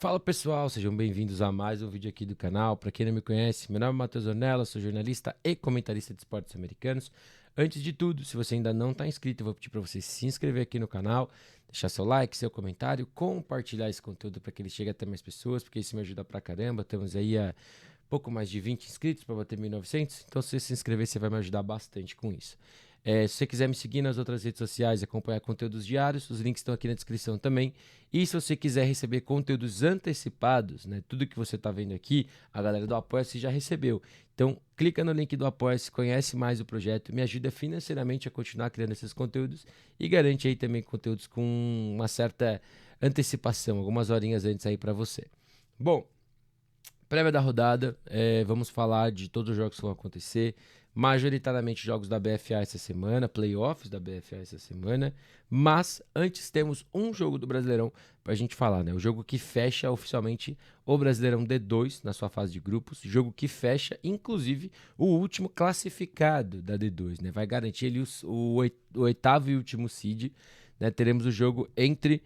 Fala pessoal, sejam bem-vindos a mais um vídeo aqui do canal. Para quem não me conhece, meu nome é Matheus Ornella, sou jornalista e comentarista de esportes americanos. Antes de tudo, se você ainda não está inscrito, eu vou pedir para você se inscrever aqui no canal, deixar seu like, seu comentário, compartilhar esse conteúdo para que ele chegue até mais pessoas, porque isso me ajuda pra caramba. Temos aí pouco mais de 20 inscritos para bater 1.900, então se você se inscrever, você vai me ajudar bastante com isso. Se você quiser me seguir nas outras redes sociais e acompanhar conteúdos diários, os links estão aqui na descrição também. E se você quiser receber conteúdos antecipados, né, tudo que você está vendo aqui, a galera do Apoia-se já recebeu. Então, clica no link do Apoia-se, conhece mais o projeto, me ajuda financeiramente a continuar criando esses conteúdos e garante aí também conteúdos com uma certa antecipação, algumas horinhas antes aí para você. Bom, prévia da rodada, vamos falar de todos os jogos que vão acontecer, majoritariamente jogos da BFA essa semana, playoffs da BFA essa semana, mas antes temos um jogo do Brasileirão pra gente falar, né? O jogo que fecha oficialmente o Brasileirão D2 na sua fase de grupos, jogo que fecha, inclusive, o último classificado da D2, né? Vai garantir ele o oitavo e último seed, né? Teremos o jogo entre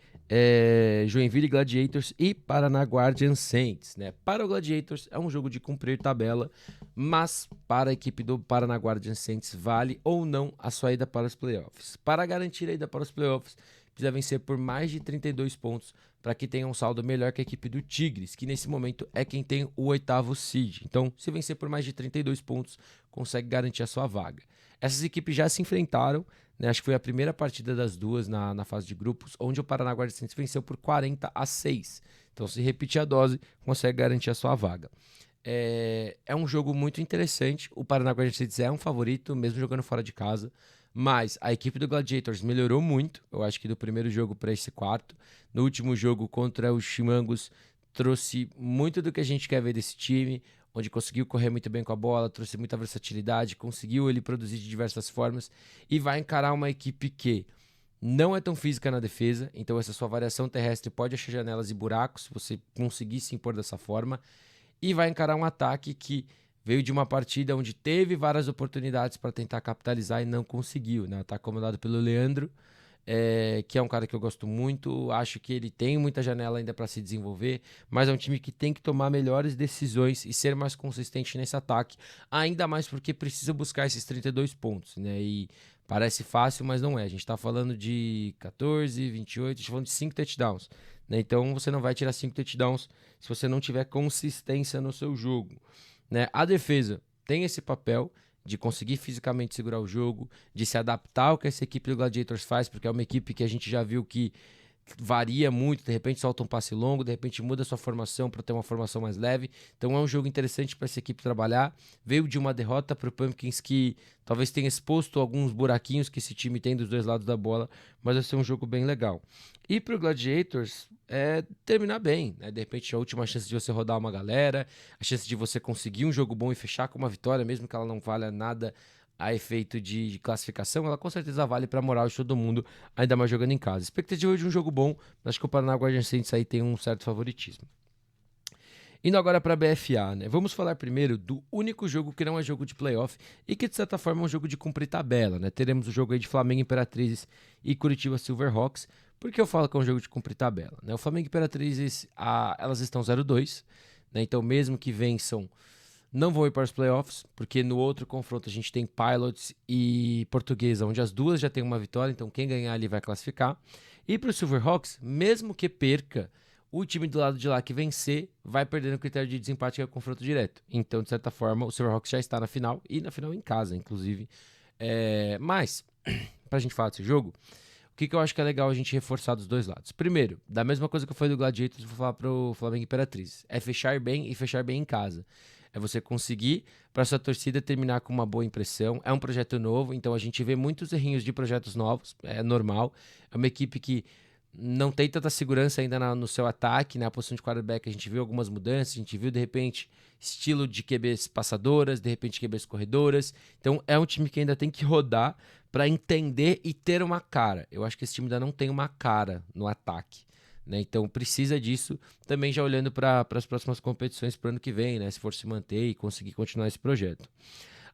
Joinville Gladiators e Paraná Guardian Saints, né? Para o Gladiators é um jogo de cumprir tabela, mas para a equipe do Paraná Guardian Saints vale ou não a sua ida para os playoffs. Para garantir a ida para os playoffs, precisa vencer por mais de 32 pontos para que tenha um saldo melhor que a equipe do Tigres, que nesse momento é quem tem o oitavo seed. Então, se vencer por mais de 32 pontos, consegue garantir a sua vaga. Essas equipes já se enfrentaram, né? Acho que foi a primeira partida das duas na fase de grupos, onde o Paraná Guardian Saints venceu por 40-6. Então, se repetir a dose, consegue garantir a sua vaga. É um jogo muito interessante. O Paraná Guardian Saints é um favorito, mesmo jogando fora de casa. Mas a equipe do Gladiators melhorou muito, eu acho que do primeiro jogo para esse quarto. No último jogo contra os Chimangos, trouxe muito do que a gente quer ver desse time, onde conseguiu correr muito bem com a bola, trouxe muita versatilidade, conseguiu ele produzir de diversas formas e vai encarar uma equipe que não é tão física na defesa, então essa sua variação terrestre pode achar janelas e buracos se você conseguir se impor dessa forma, e vai encarar um ataque que veio de uma partida onde teve várias oportunidades para tentar capitalizar e não conseguiu, né? Está comandado pelo Leandro, que é um cara que eu gosto muito, acho que ele tem muita janela ainda para se desenvolver, mas é um time que tem que tomar melhores decisões e ser mais consistente nesse ataque, ainda mais porque precisa buscar esses 32 pontos, né? E parece fácil, mas não é. A gente está falando de 14, 28, a gente está falando de 5 touchdowns, né? Então você não vai tirar 5 touchdowns se você não tiver consistência no seu jogo, né? A defesa tem esse papel de conseguir fisicamente segurar o jogo, de se adaptar ao que essa equipe do Gladiators faz, porque é uma equipe que a gente já viu que varia muito, de repente solta um passe longo, de repente muda sua formação para ter uma formação mais leve. Então é um jogo interessante para essa equipe trabalhar. Veio de uma derrota para o Pumpkins que talvez tenha exposto alguns buraquinhos que esse time tem dos dois lados da bola, mas vai ser um jogo bem legal. E para o Gladiators terminar bem, né? De repente a última chance de você rodar uma galera, a chance de você conseguir um jogo bom e fechar com uma vitória, mesmo que ela não valha nada a efeito de classificação, ela com certeza vale para a moral de todo mundo, ainda mais jogando em casa. Expectativa de um jogo bom, acho que o Paraná Guardian Saints aí tem um certo favoritismo. Indo agora para a BFA, né? Vamos falar primeiro do único jogo que não é jogo de playoff e que de certa forma é um jogo de cumprir tabela, né? Teremos o jogo aí de Flamengo Imperatrizes e Curitiba Silverhawks. Por que eu falo que é um jogo de cumprir tabela, né? O Flamengo Imperatrizes, elas estão 0-2, né? Então mesmo que vençam, não vão ir para os playoffs, porque no outro confronto a gente tem Pilots e Portuguesa, onde as duas já têm uma vitória, então quem ganhar ali vai classificar. E para o Silverhawks, mesmo que perca, o time do lado de lá que vencer vai perder no critério de desempate, que é o confronto direto. Então, de certa forma, o Silverhawks já está na final, e na final em casa, inclusive. Mas, para a gente falar desse jogo, o que eu acho que é legal a gente reforçar dos dois lados? Primeiro, da mesma coisa que eu falei do Gladiators, vou falar pro Flamengo Imperatriz. É fechar bem e fechar bem em casa. É você conseguir para sua torcida terminar com uma boa impressão. É um projeto novo, então a gente vê muitos errinhos de projetos novos, é normal. É uma equipe que não tem tanta segurança ainda no seu ataque, na posição de quarterback a gente viu algumas mudanças, a gente viu de repente estilo de QBs passadoras, de repente QBs corredoras. Então é um time que ainda tem que rodar para entender e ter uma cara. Eu acho que esse time ainda não tem uma cara no ataque, né? Então precisa disso. Também já olhando para as próximas competições para o ano que vem, né? Se for se manter e conseguir continuar esse projeto.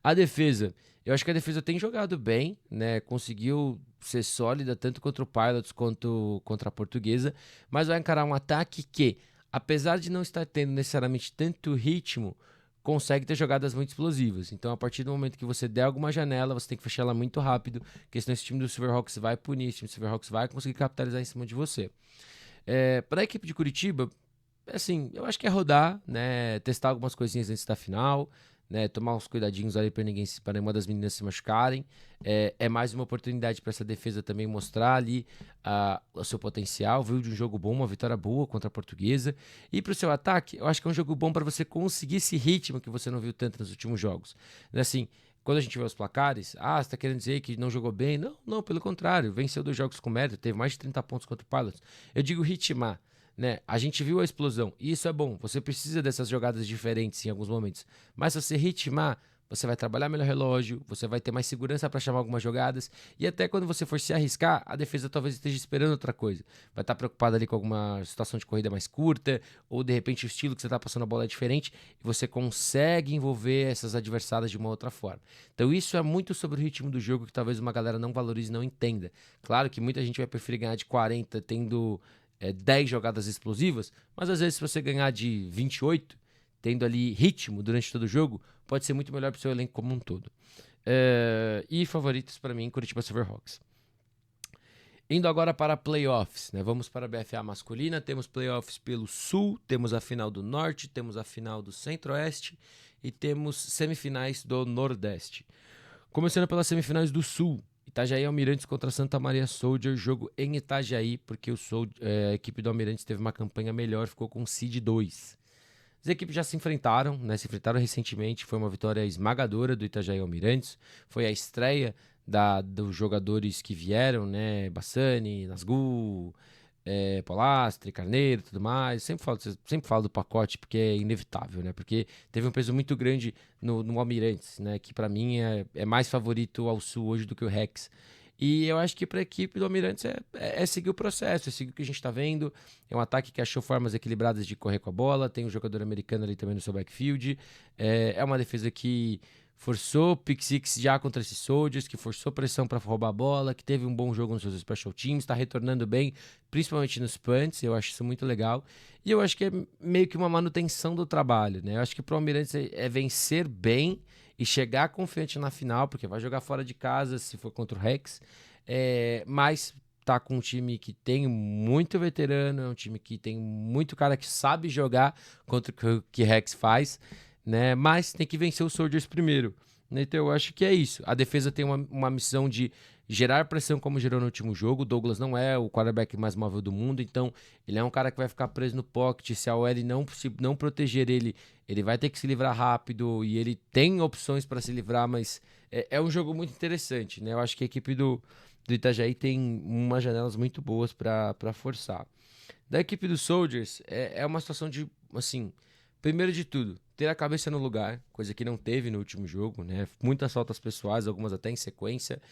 A defesa, eu acho que a defesa tem jogado bem, né? Conseguiu ser sólida tanto contra o Pilots quanto contra a Portuguesa, mas vai encarar um ataque que, apesar de não estar tendo necessariamente tanto ritmo, consegue ter jogadas muito explosivas. Então, a partir do momento que você der alguma janela, você tem que fechar ela muito rápido, porque senão esse time do Silverhawks vai punir, esse time do Silverhawks vai conseguir capitalizar em cima de você. Para a equipe de Curitiba, assim, eu acho que é rodar, né? Testar algumas coisinhas antes da final, né? Tomar uns cuidadinhos ali para nenhuma das meninas se machucarem. É mais uma oportunidade para essa defesa também mostrar ali o seu potencial. Viu de um jogo bom, uma vitória boa contra a Portuguesa. E para o seu ataque, eu acho que é um jogo bom para você conseguir esse ritmo que você não viu tanto nos últimos jogos. Assim, quando a gente vê os placares, você está querendo dizer que não jogou bem? Não, não, pelo contrário. Venceu 2 jogos com mérito, teve mais de 30 pontos contra o Pilots. Eu digo ritmar. Né? A gente viu a explosão e isso é bom. Você precisa dessas jogadas diferentes em alguns momentos. Mas se você ritmar, você vai trabalhar melhor relógio, você vai ter mais segurança para chamar algumas jogadas e até quando você for se arriscar, a defesa talvez esteja esperando outra coisa. Vai estar preocupada ali com alguma situação de corrida mais curta ou de repente o estilo que você está passando a bola é diferente e você consegue envolver essas adversárias de uma outra forma. Então isso é muito sobre o ritmo do jogo que talvez uma galera não valorize e não entenda. Claro que muita gente vai preferir ganhar de 40 tendo 10 jogadas explosivas, mas às vezes se você ganhar de 28, tendo ali ritmo durante todo o jogo, pode ser muito melhor para o seu elenco como um todo. E favoritos para mim, Curitiba Silverhawks. Indo agora para playoffs, né? Vamos para a BFA masculina, temos playoffs pelo Sul, temos a final do Norte, temos a final do Centro-Oeste e temos semifinais do Nordeste. Começando pelas semifinais do Sul, Itajaí Almirantes contra Santa Maria Soldier, jogo em Itajaí, porque a equipe do Almirantes teve uma campanha melhor, ficou com seed 2. As equipes já se enfrentaram, né? Se enfrentaram recentemente, foi uma vitória esmagadora do Itajaí Almirantes, foi a estreia dos jogadores que vieram, né? Bassani, Nasgu, Polastri, Carneiro, tudo mais. Sempre falo do pacote porque é inevitável, né? Porque teve um peso muito grande no Almirantes, né? Que para mim é mais favorito ao Sul hoje do que o Rex. E eu acho que para a equipe do Almirantes é seguir o processo, é seguir o que a gente está vendo. É um ataque que achou formas equilibradas de correr com a bola. Tem um jogador americano ali também no seu backfield. É uma defesa que forçou pick six já contra esses Soldiers, que forçou pressão para roubar a bola, que teve um bom jogo nos seus special teams, está retornando bem, principalmente nos punts. Eu acho isso muito legal. E eu acho que é meio que uma manutenção do trabalho, né? Eu acho que para o Almirantes é vencer bem e chegar confiante na final, porque vai jogar fora de casa se for contra o Rex, mas tá com um time que tem muito veterano, é um time que tem muito cara que sabe jogar contra o que Rex faz, né? Mas tem que vencer os Soldiers primeiro. Então eu acho que é isso. A defesa tem uma missão de gerar pressão como gerou no último jogo. O Douglas não é o quarterback mais móvel do mundo, então ele é um cara que vai ficar preso no pocket. Se a OL não proteger ele, ele vai ter que se livrar rápido e ele tem opções para se livrar, mas é um jogo muito interessante, né? Eu acho que a equipe do Itajaí tem umas janelas muito boas para forçar. Da equipe dos Soldiers, é uma situação de, assim, primeiro de tudo, ter a cabeça no lugar, coisa que não teve no último jogo, né? Muitas faltas pessoais, algumas até em sequência.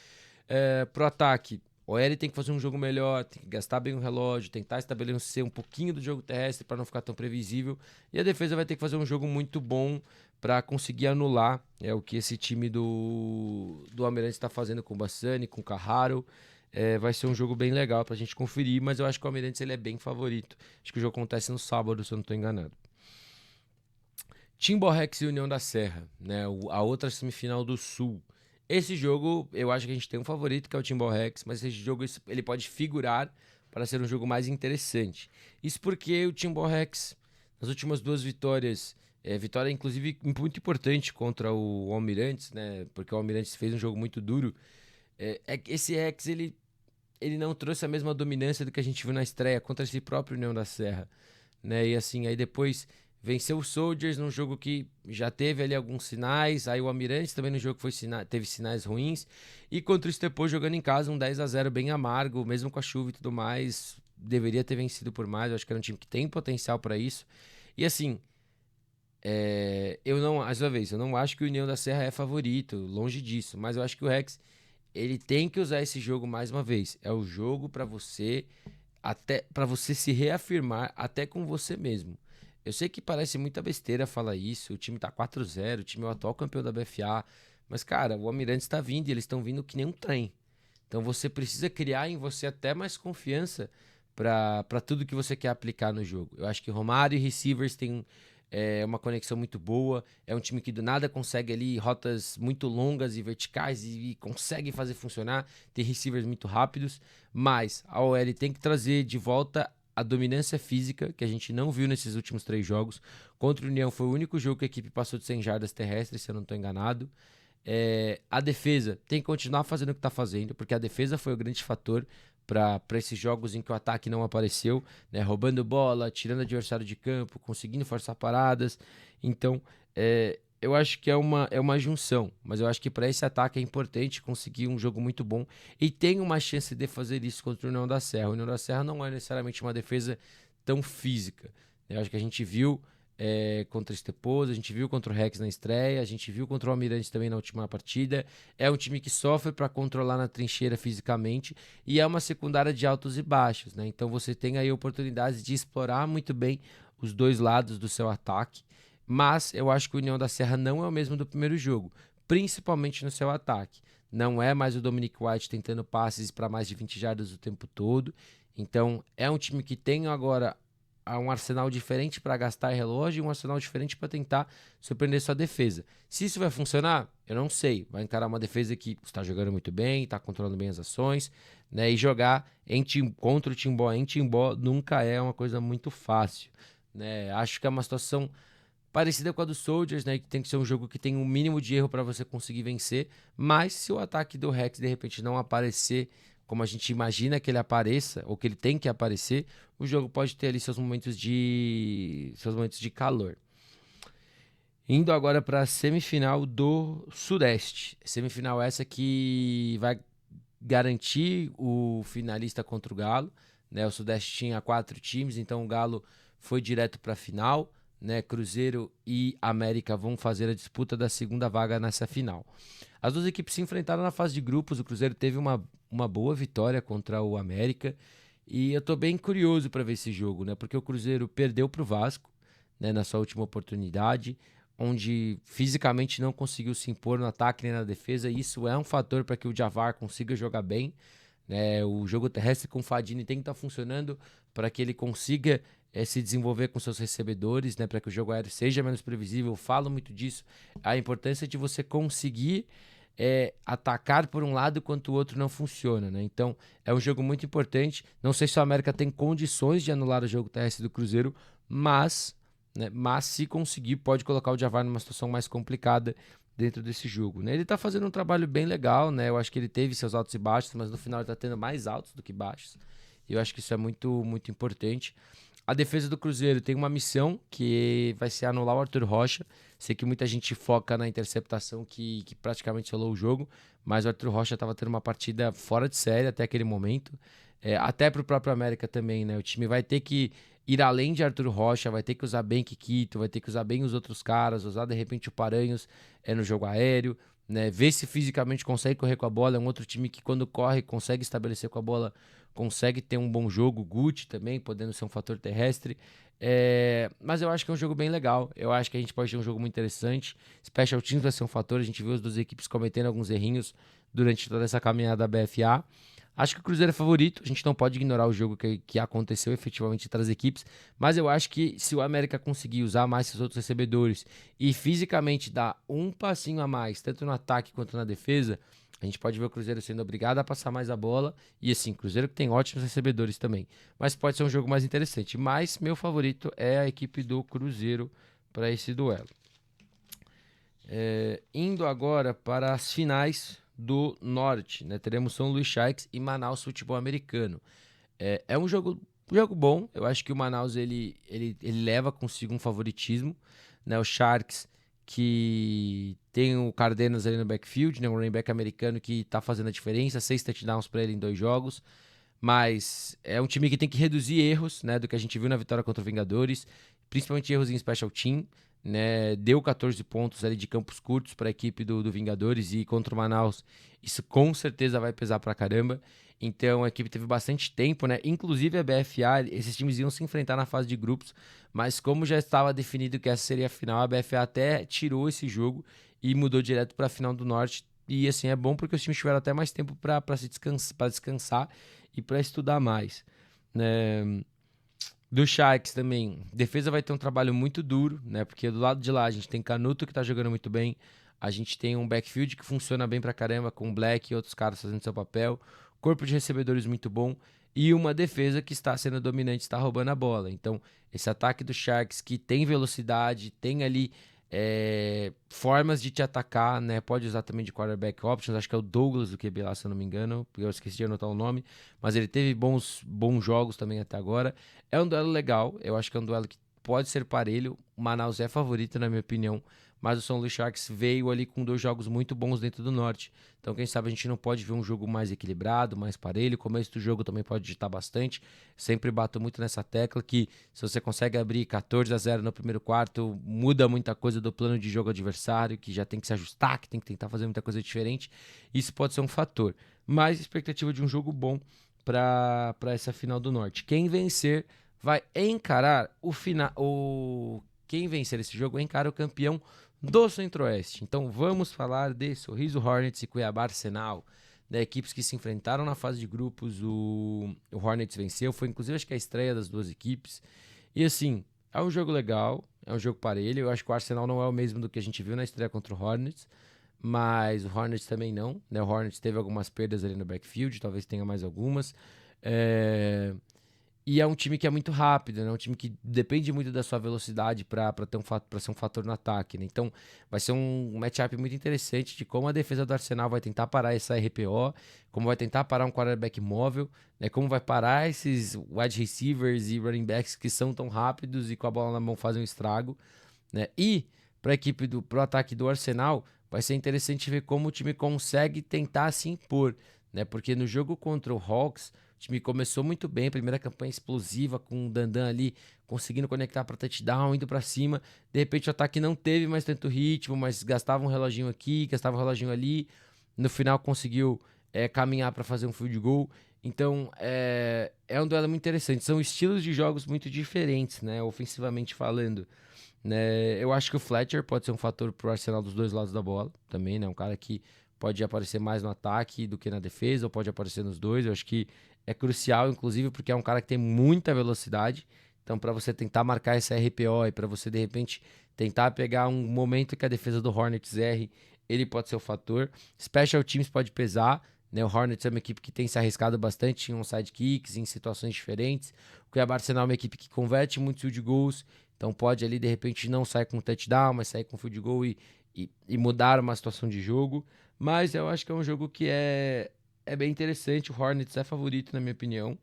Pro ataque, o OL tem que fazer um jogo melhor, tem que gastar bem o relógio, tentar estabelecer um pouquinho do jogo terrestre para não ficar tão previsível. E a defesa vai ter que fazer um jogo muito bom para conseguir anular o que esse time do Almirante está fazendo com o Bassani, com o Carraro. Vai ser um jogo bem legal para a gente conferir, mas eu acho que o Almirante ele é bem favorito. Acho que o jogo acontece no sábado, se eu não estou enganado. Timborrex e União da Serra, né? A outra semifinal do Sul. Esse jogo, eu acho que a gente tem um favorito, que é o Timborrex, mas esse jogo ele pode figurar para ser um jogo mais interessante. Isso porque o Timborrex, nas últimas 2 vitórias, vitória inclusive muito importante contra o Almirantes, né? Porque o Almirantes fez um jogo muito duro. Esse Rex, ele não trouxe a mesma dominância do que a gente viu na estreia contra esse próprio União da Serra, né? E assim, aí depois venceu o Soldiers num jogo que já teve ali alguns sinais. Aí o Almirante também no jogo teve sinais ruins. E contra o Estepô jogando em casa, um 10-0 bem amargo, mesmo com a chuva e tudo mais. Deveria ter vencido por mais. Eu acho que era um time que tem potencial para isso. E assim, mais uma vez, eu não acho que o União da Serra é favorito, longe disso. Mas eu acho que o Rex, ele tem que usar esse jogo mais uma vez. É o jogo para você se reafirmar até com você mesmo. Eu sei que parece muita besteira falar isso, o time tá 4-0, o time é o atual campeão da BFA, mas cara, o Almirante está vindo e eles estão vindo que nem um trem. Então você precisa criar em você até mais confiança para tudo que você quer aplicar no jogo. Eu acho que Romário e receivers têm uma conexão muito boa. É um time que do nada consegue ali rotas muito longas e verticais e consegue fazer funcionar. Tem receivers muito rápidos, mas a OL tem que trazer de volta a dominância física, que a gente não viu nesses últimos 3 jogos. Contra o União foi o único jogo que a equipe passou de 100 jardas terrestres, se eu não estou enganado. A defesa tem que continuar fazendo o que está fazendo, porque a defesa foi o grande fator para esses jogos em que o ataque não apareceu, né? Roubando bola, tirando o adversário de campo, conseguindo forçar paradas. Então, eu acho que é uma junção, mas eu acho que para esse ataque é importante conseguir um jogo muito bom e tem uma chance de fazer isso contra o União da Serra. O União da Serra não é necessariamente uma defesa tão física, né? Eu acho que a gente viu contra o Esteposo, a gente viu contra o Rex na estreia, a gente viu contra o Almirante também na última partida. É um time que sofre para controlar na trincheira fisicamente e é uma secundária de altos e baixos, né? Então você tem aí oportunidades de explorar muito bem os dois lados do seu ataque, mas eu acho que o União da Serra não é o mesmo do primeiro jogo, principalmente no seu ataque. Não é mais o Dominic White tentando passes para mais de 20 jardas o tempo todo. Então é um time que tem agora um arsenal diferente para gastar relógio e um arsenal diferente para tentar surpreender sua defesa. Se isso vai funcionar, eu não sei. Vai encarar uma defesa que está jogando muito bem, está controlando bem as ações, né? E jogar contra o Timbó em Timbó nunca é uma coisa muito fácil, né? Acho que é uma situação parecida com a dos Soldiers, né? Que tem que ser um jogo que tem um mínimo de erro para você conseguir vencer. Mas se o ataque do Rex de repente não aparecer como a gente imagina que ele apareça, ou que ele tem que aparecer, o jogo pode ter ali seus momentos de calor. Indo agora para a semifinal do Sudeste. Semifinal essa que vai garantir o finalista contra o Galo, né? O Sudeste tinha 4 times, então o Galo foi direto para a final, né? Cruzeiro e América vão fazer a disputa da segunda vaga nessa final. As duas equipes se enfrentaram na fase de grupos. O Cruzeiro teve uma boa vitória contra o América e eu tô bem curioso para ver esse jogo, né? Porque o Cruzeiro perdeu para o Vasco, né, na sua última oportunidade, onde fisicamente não conseguiu se impor no ataque nem na defesa, e isso é um fator para que o Javar consiga jogar bem, né? O jogo terrestre com o Fadini tem que estar funcionando para que ele consiga se desenvolver com seus recebedores, né? Para que o jogo aéreo seja menos previsível. Eu falo muito disso, a importância de você conseguir atacar por um lado enquanto o outro não funciona, né? Então é um jogo muito importante. Não sei se o América tem condições de anular o jogo terrestre do Cruzeiro, mas se conseguir, pode colocar o Javar numa situação mais complicada dentro desse jogo, né? Ele tá fazendo um trabalho bem legal, né? Eu acho que ele teve seus altos e baixos, mas no final ele tá tendo mais altos do que baixos. E eu acho que isso é muito, muito importante. A defesa do Cruzeiro tem uma missão que vai ser anular o Arthur Rocha. Sei que muita gente foca na interceptação que praticamente selou o jogo, mas o Arthur Rocha estava tendo uma partida fora de série até aquele momento. Até para o próprio América também, né? O time vai ter que ir além de Arthur Rocha, vai ter que usar bem Kikito, vai ter que usar bem os outros caras, usar de repente o Paranhos no jogo aéreo, né? Ver se fisicamente consegue correr com a bola. É um outro time que quando corre consegue estabelecer com a bola, consegue ter um bom jogo. Guti também, podendo ser um fator terrestre. Mas eu acho que é um jogo bem legal. Eu acho que a gente pode ter um jogo muito interessante. Special Teams vai ser um fator. A gente viu as duas equipes cometendo alguns errinhos durante toda essa caminhada da BFA. Acho que o Cruzeiro é favorito. A gente não pode ignorar o jogo que aconteceu efetivamente entre as equipes. Mas eu acho que se o América conseguir usar mais seus outros recebedores e fisicamente dar um passinho a mais, tanto no ataque quanto na defesa, a gente pode ver o Cruzeiro sendo obrigado a passar mais a bola. E assim, Cruzeiro que tem ótimos recebedores também. Mas pode ser um jogo mais interessante. Mas meu favorito é a equipe do Cruzeiro para esse duelo. Indo agora para as finais do Norte, né? Teremos São Luís Sharks e Manaus Futebol Americano. É um jogo bom. Eu acho que o Manaus ele leva consigo um favoritismo, né? O Sharks que tem o Cardenas ali no backfield, né? Um running back americano que tá fazendo a diferença, 6 touchdowns para ele em 2 jogos. Mas é um time que tem que reduzir erros, né? Do que a gente viu na vitória contra o Vingadores, principalmente erros em special team, né? Deu 14 pontos ali de campos curtos para a equipe do Vingadores e contra o Manaus isso com certeza vai pesar pra caramba. Então a equipe teve bastante tempo, né? Inclusive a BFA, esses times iam se enfrentar na fase de grupos, mas como já estava definido que essa seria a final, a BFA até tirou esse jogo e mudou direto para a final do Norte. E assim, é bom porque os times tiveram até mais tempo para descansar e para estudar mais, né? Do Sharks também, defesa vai ter um trabalho muito duro, né? Porque do lado de lá a gente tem Canuto que tá jogando muito bem, a gente tem um backfield que funciona bem pra caramba, com o Black e outros caras fazendo seu papel, corpo de recebedores muito bom e uma defesa que está sendo dominante, está roubando a bola. Então, esse ataque do Sharks que tem velocidade, tem ali formas de te atacar, né? Pode usar também de quarterback options, acho que é o Douglas do QB lá, se eu não me engano, porque eu esqueci de anotar o nome, mas ele teve bons jogos também até agora. É um duelo legal, eu acho que é um duelo que pode ser parelho. O Manaus é favorito, na minha opinião, mas o São Luís Sharks veio ali com 2 jogos muito bons dentro do Norte. Então, quem sabe a gente não pode ver um jogo mais equilibrado, mais parelho. O começo do jogo também pode digitar bastante. Sempre bato muito nessa tecla que se você consegue abrir 14-0 no primeiro quarto, muda muita coisa do plano de jogo adversário, que já tem que se ajustar, que tem que tentar fazer muita coisa diferente. Isso pode ser um fator. Mas expectativa de um jogo bom para essa final do Norte. Quem vencer vai encarar o final. Quem vencer esse jogo encara o campeão do Centro-Oeste. Então vamos falar de Sorriso Hornets e Cuiabá Arsenal, né, equipes que se enfrentaram na fase de grupos. O Hornets venceu, foi inclusive acho que a estreia das duas equipes. E assim, é um jogo legal, é um jogo parelho. Eu acho que o Arsenal não é o mesmo do que a gente viu na estreia contra o Hornets, mas o Hornets também não, né? O Hornets teve algumas perdas ali no backfield, talvez tenha mais algumas. E é um time que é muito rápido, né? Um time que depende muito da sua velocidade para ser um fator no ataque, né? Então, vai ser um matchup muito interessante de como a defesa do Arsenal vai tentar parar essa RPO, como vai tentar parar um quarterback móvel, né? Como vai parar esses wide receivers e running backs que são tão rápidos e com a bola na mão fazem um estrago, né? E para a equipe pro ataque do Arsenal, vai ser interessante ver como o time consegue tentar se impor, né? Porque no jogo contra o Hawks, o time começou muito bem, primeira campanha explosiva, com o Dandan ali conseguindo conectar para touchdown, indo para cima. De repente o ataque não teve mais tanto ritmo, mas gastava um reloginho aqui, gastava um reloginho ali. No final conseguiu caminhar para fazer um field goal. Então é um duelo muito interessante. São estilos de jogos muito diferentes, né? Ofensivamente falando, né? Eu acho que o Fletcher pode ser um fator pro Arsenal dos dois lados da bola também, né? Um cara que pode aparecer mais no ataque do que na defesa, ou pode aparecer nos dois. Eu acho que é crucial, inclusive, porque é um cara que tem muita velocidade. Então, para você tentar marcar essa RPO e para você, de repente, tentar pegar um momento que a defesa do Hornets erre, ele pode ser o fator. Special Teams pode pesar, né? O Hornets é uma equipe que tem se arriscado bastante em onside kicks, em situações diferentes. O Cuiabá Arsenal é uma equipe que converte muitos field goals, então pode ali, de repente, não sair com touchdown, mas sair com field goal e mudar uma situação de jogo. Mas eu acho que é um jogo que é bem interessante. O Hornets é favorito, na minha opinião.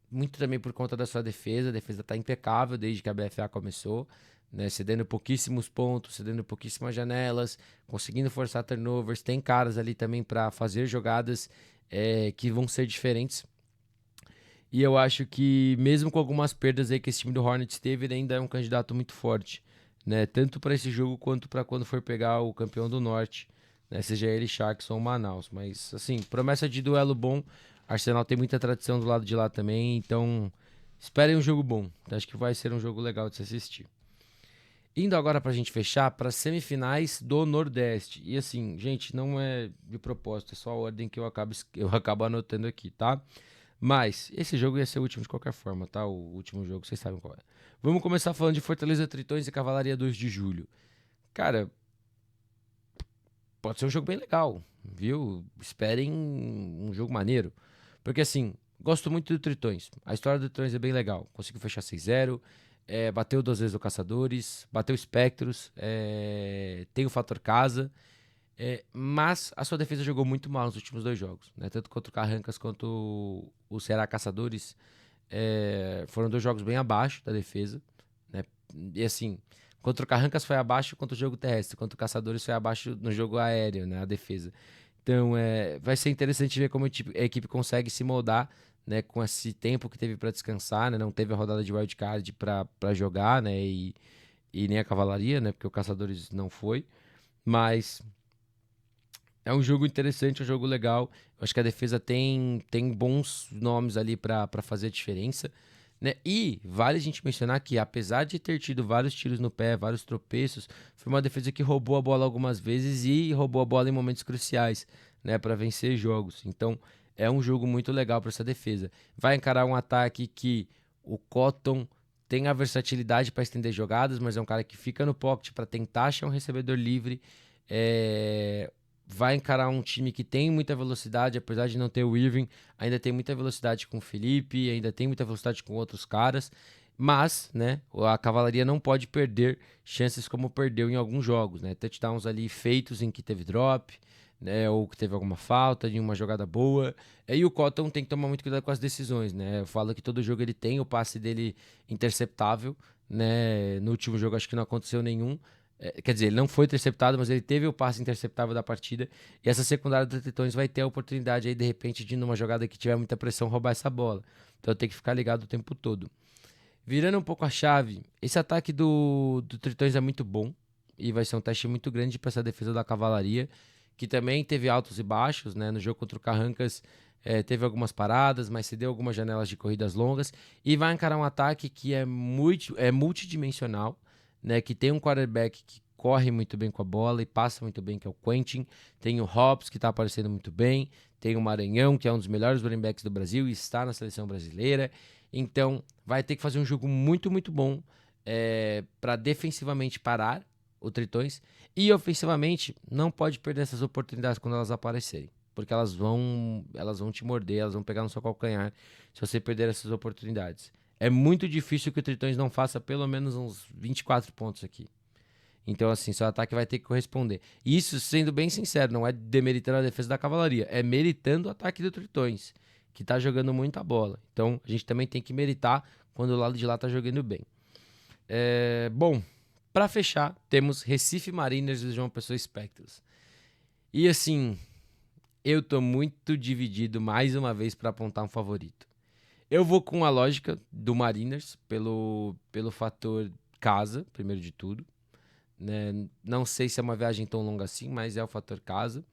Muito também por conta da sua defesa. A defesa está impecável desde que a BFA começou, né? Cedendo pouquíssimos pontos, cedendo pouquíssimas janelas, conseguindo forçar turnovers. Tem caras ali também para fazer jogadas que vão ser diferentes. E eu acho que, mesmo com algumas perdas aí que esse time do Hornets teve, ele ainda é um candidato muito forte, né? Tanto para esse jogo quanto para quando for pegar o campeão do Norte, né? Seja ele Sharks ou Manaus. Mas, assim, promessa de duelo bom. Arsenal tem muita tradição do lado de lá também, então esperem um jogo bom. Acho que vai ser um jogo legal de se assistir. Indo agora pra gente fechar para semifinais do Nordeste. E assim, gente, não é de propósito, é só a ordem que eu acabo anotando aqui, tá? Mas esse jogo ia ser o último de qualquer forma, tá? O último jogo, vocês sabem qual é. Vamos começar falando de Fortaleza Tritões e Cavalaria 2 de Julho. Cara, pode ser um jogo bem legal, viu? Esperem um jogo maneiro. Porque assim, gosto muito do Tritões. A história do Tritões é bem legal. Conseguiu fechar 6-0, bateu 2 vezes o Caçadores, bateu o Spectros, tem o fator casa. Mas a sua defesa jogou muito mal nos últimos 2 jogos, né? Tanto contra o Carrancas quanto o Ceará Caçadores. Foram 2 jogos bem abaixo da defesa, né? E assim, contra o Carrancas foi abaixo contra o jogo terrestre, contra o Caçadores foi abaixo no jogo aéreo, né? A defesa. Então, vai ser interessante ver como a equipe consegue se moldar, né? Com esse tempo que teve para descansar, né? Não teve a rodada de wildcard para jogar, né? E nem a Cavalaria, né? Porque o Caçadores não foi. Mas é um jogo interessante, é um jogo legal. Eu acho que a defesa tem bons nomes ali para fazer a diferença, né? E vale a gente mencionar que, apesar de ter tido vários tiros no pé, vários tropeços, foi uma defesa que roubou a bola algumas vezes e roubou a bola em momentos cruciais, né? Para vencer jogos. Então, é um jogo muito legal para essa defesa. Vai encarar um ataque que o Cotton tem a versatilidade para estender jogadas, mas é um cara que fica no pocket para tentar achar um recebedor livre. Vai encarar um time que tem muita velocidade, apesar de não ter o Irving, ainda tem muita velocidade com o Felipe, ainda tem muita velocidade com outros caras. Mas, né, a Cavalaria não pode perder chances como perdeu em alguns jogos, né? Touchdowns ali feitos em que teve drop, né, ou que teve alguma falta de uma jogada boa. E o Cotton tem que tomar muito cuidado com as decisões, né? Eu falo que todo jogo ele tem o passe dele interceptável, né? No último jogo acho que não aconteceu nenhum. Quer dizer, ele não foi interceptado, mas ele teve o passe interceptável da partida. E essa secundária do Tritões vai ter a oportunidade aí, de repente, de numa jogada que tiver muita pressão, roubar essa bola. Então tem que ficar ligado o tempo todo. Virando um pouco a chave, esse ataque do Tritões é muito bom e vai ser um teste muito grande para essa defesa da Cavalaria, que também teve altos e baixos, né? No jogo contra o Carrancas teve algumas paradas, mas cedeu algumas janelas de corridas longas e vai encarar um ataque que é multidimensional, né? Que tem um quarterback que corre muito bem com a bola e passa muito bem, que é o Quentin. Tem o Hobbs, que está aparecendo muito bem. Tem o Maranhão, que é um dos melhores running backs do Brasil e está na seleção brasileira. Então, vai ter que fazer um jogo muito, muito bom para defensivamente parar o Tritões e ofensivamente não pode perder essas oportunidades quando elas aparecerem, porque elas vão te morder, elas vão pegar no seu calcanhar se você perder essas oportunidades. É muito difícil que o Tritões não faça pelo menos uns 24 pontos aqui. Então, assim, seu ataque vai ter que corresponder. Isso, sendo bem sincero, não é demeritando a defesa da Cavalaria, é meritando o ataque do Tritões, que tá jogando muita bola. Então, a gente também tem que meritar quando o lado de lá tá jogando bem. Bom, para fechar, temos Recife Mariners e João Pessoa Spectros. E assim, eu tô muito dividido mais uma vez para apontar um favorito. Eu vou com a lógica do Mariners pelo fator casa, primeiro de tudo. Né? Não sei se é uma viagem tão longa assim, mas é o fator casa.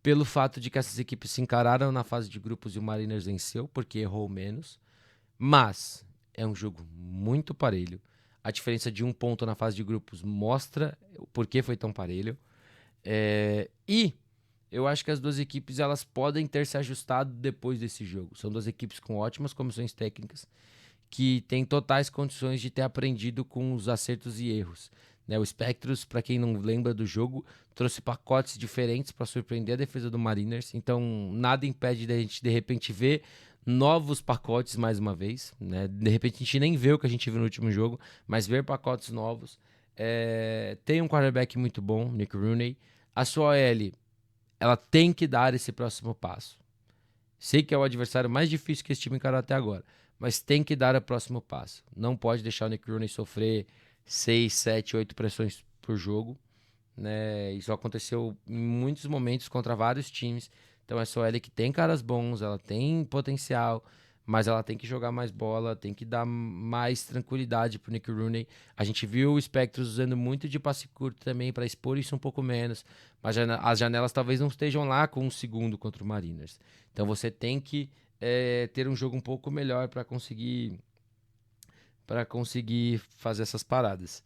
Pelo fato de que essas equipes se encararam na fase de grupos e o Mariners venceu, porque errou menos. Mas é um jogo muito parelho. A diferença de um ponto na fase de grupos mostra o porquê foi tão parelho. E eu acho que as duas equipes elas podem ter se ajustado depois desse jogo. São duas equipes com ótimas comissões técnicas que têm totais condições de ter aprendido com os acertos e erros. Né? O Spectros, para quem não lembra do jogo, trouxe pacotes diferentes para surpreender a defesa do Mariners. Então, nada impede da gente, de repente, ver novos pacotes mais uma vez. Né? De repente, a gente nem vê o que a gente viu no último jogo, mas ver pacotes novos. Tem um quarterback muito bom, Nick Rooney. A sua OL, ela tem que dar esse próximo passo. Sei que é o adversário mais difícil que esse time encarou até agora, mas tem que dar o próximo passo. Não pode deixar o Nick Rooney sofrer 6, 7, 8 pressões por jogo. Né? Isso aconteceu em muitos momentos contra vários times. Então é só ela que tem caras bons, ela tem potencial, mas ela tem que jogar mais bola, tem que dar mais tranquilidade pro Nick Rooney. A gente viu o Spectros usando muito de passe curto também para expor isso um pouco menos, mas as janelas talvez não estejam lá com um segundo contra o Mariners. Então você tem que ter um jogo um pouco melhor para conseguir fazer essas paradas.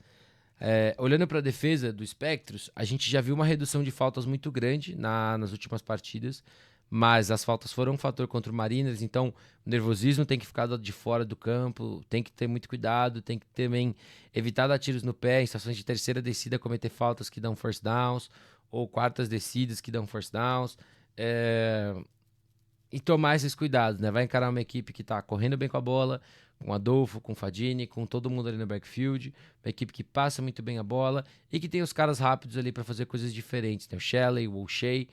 Olhando para a defesa do Spectros, a gente já viu uma redução de faltas muito grande nas últimas partidas, mas as faltas foram um fator contra o Mariners, então o nervosismo tem que ficar de fora do campo, tem que ter muito cuidado, tem que também evitar dar tiros no pé, em situações de terceira descida, cometer faltas que dão first downs, ou quartas descidas que dão first downs, e tomar esses cuidados, né? Vai encarar uma equipe que tá correndo bem com a bola, com o Adolfo, com o Fadini, com todo mundo ali no backfield, uma equipe que passa muito bem a bola e que tem os caras rápidos ali para fazer coisas diferentes. Tem o Shelley, o O'Shea,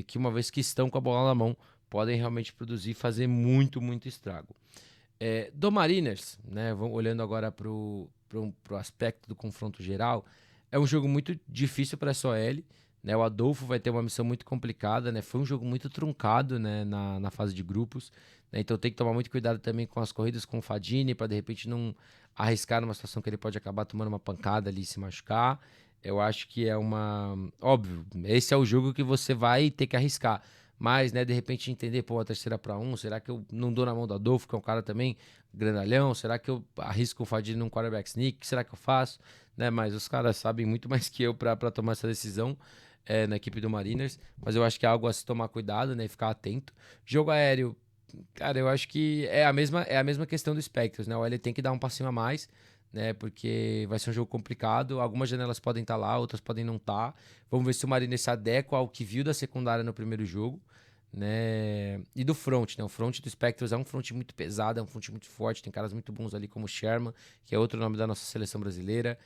que uma vez que estão com a bola na mão, podem realmente produzir e fazer muito, muito estrago. Do Mariners, né? Olhando agora pro aspecto do confronto geral, é um jogo muito difícil para a SOL. Né, o Adolfo vai ter uma missão muito complicada, né? Foi um jogo muito truncado, né, na fase de grupos, né? Então tem que tomar muito cuidado também com as corridas com o Fadini para de repente não arriscar numa situação que ele pode acabar tomando uma pancada ali e se machucar. Eu acho que é óbvio, esse é o jogo que você vai ter que arriscar. Mas, né, de repente entender, pô, a terceira para um, será que eu não dou na mão do Adolfo, que é um cara também grandalhão? Será que eu arrisco o Fadini num quarterback sneak? O que será que eu faço? Né, mas os caras sabem muito mais que eu para tomar essa decisão. na equipe do Mariners, mas eu acho que é algo a se tomar cuidado, né, e ficar atento. Jogo aéreo, cara, eu acho que é a mesma questão do Spectros, né? O L tem que dar um passinho a mais, né? Porque vai ser um jogo complicado. Algumas janelas podem estar lá, outras podem não estar. Vamos ver se o Mariners se adequa ao que viu da secundária no primeiro jogo, né? E do front, né? O front do Spectros é um front muito pesado, é um front muito forte. Tem caras muito bons ali como o Sherman, que é outro nome da nossa seleção brasileira.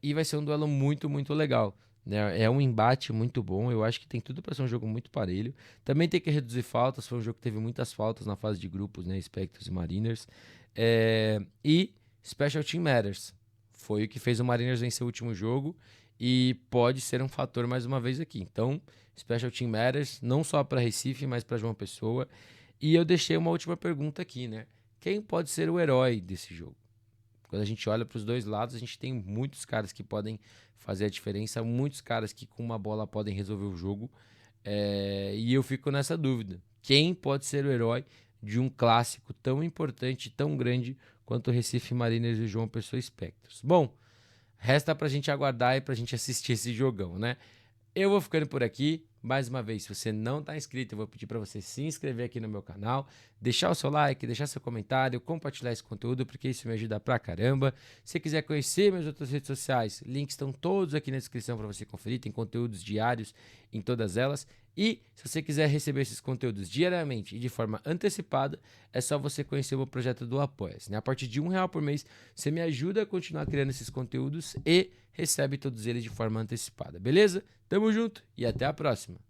E vai ser um duelo muito, muito legal. Né? É um embate muito bom. Eu acho que tem tudo para ser um jogo muito parelho. Também tem que reduzir faltas. Foi um jogo que teve muitas faltas na fase de grupos, né? Spectros e Mariners. E Special Team Matters. Foi o que fez o Mariners vencer o último jogo. E pode ser um fator mais uma vez aqui. Então, Special Team Matters, não só para Recife, mas para João Pessoa. E eu deixei uma última pergunta aqui, né? Quem pode ser o herói desse jogo? Quando a gente olha para os dois lados, a gente tem muitos caras que podem fazer a diferença, muitos caras que com uma bola podem resolver o jogo. E eu fico nessa dúvida. Quem pode ser o herói de um clássico tão importante, tão grande quanto o Recife Mariners e João Pessoa Spectros? Bom, resta pra gente aguardar e pra gente assistir esse jogão, né? Eu vou ficando por aqui. Mais uma vez, se você não está inscrito, eu vou pedir para você se inscrever aqui no meu canal, deixar o seu like, deixar seu comentário, compartilhar esse conteúdo, porque isso me ajuda pra caramba. Se você quiser conhecer minhas outras redes sociais, links estão todos aqui na descrição para você conferir, tem conteúdos diários em todas elas. E se você quiser receber esses conteúdos diariamente e de forma antecipada, é só você conhecer o meu projeto do Apoia-se, né? A partir de R$ 1 por mês, você me ajuda a continuar criando esses conteúdos e recebe todos eles de forma antecipada, beleza? Tamo junto e até a próxima!